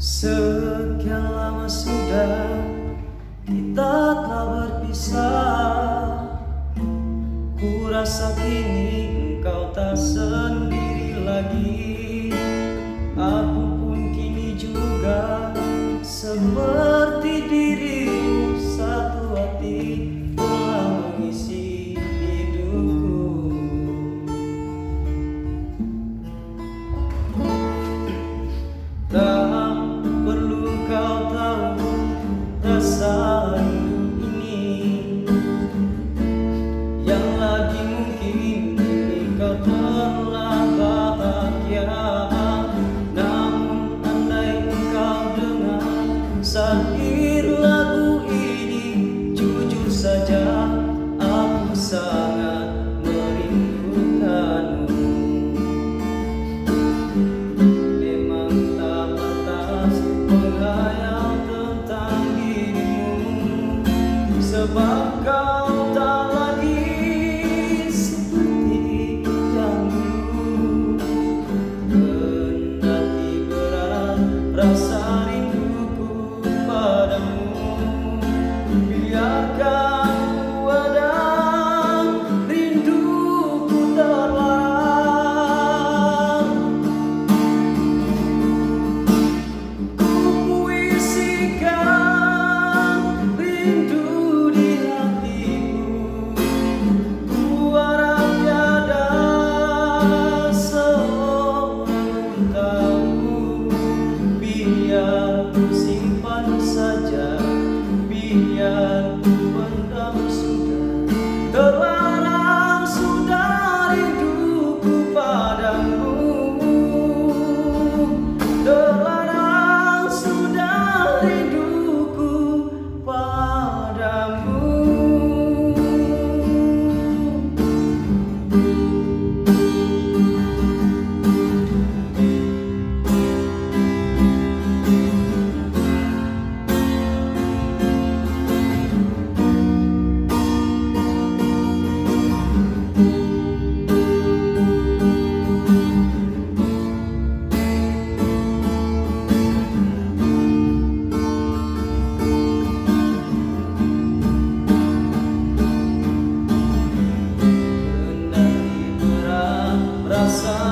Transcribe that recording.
Sekian lama sudah kita telah berpisah. Ku rasa kini engkau tak sendiri lagi. Aku pun kini juga seperti dirimu, satu hati telah mengisi hidupku. Tak perlu kau tahu rasa rindu ini, yang lagi mungkin kini kau telah bahagia. Namun andai engkau dengar syair lagu ini, jujur saja aku sangat merindukanmu. Memang tak pantas menghayal tentang dirimu, sebab kau tak lagi seperti yang dulu. Kendati berat rasa rinduku padamu, biarkan ku ada rinduku terlarang. Ku puisikan rindu di hatiku, ku harap tiada seorang tahu. Biar ku simpan saja, biar ku pendam sudah. Terlarang sudah rinduku padamu, terlarang sudah rinduku padamu. Kendati berat rasa